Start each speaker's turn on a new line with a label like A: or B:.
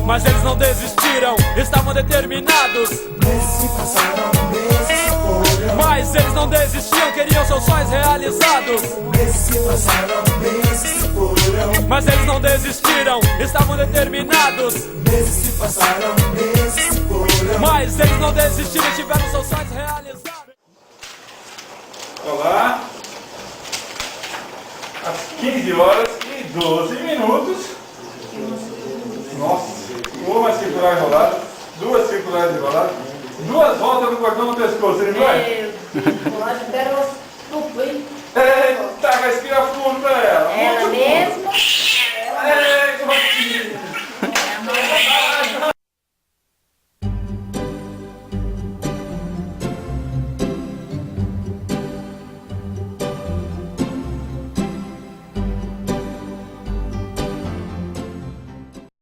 A: Mas eles não desistiram, estavam determinados.
B: Meses se passaram, meses se foram.
A: Mas eles não desistiam, queriam seus sonhos realizados.
B: Meses se passaram, meses se foram.
A: Mas eles não desistiram, estavam determinados.
B: Meses se passaram, meses se foram.
A: Mas eles não desistiram, tiveram seus sonhos realizados.
C: Olá, às 15 horas e 12 minutos. Nossa, uma circular enrolada, duas circulares enroladas, duas voltas do cordão no pescoço, ele vai?
D: Pode, quero estupro, hein?
C: Eita, respira fundo pra ela.
D: Ela mesma.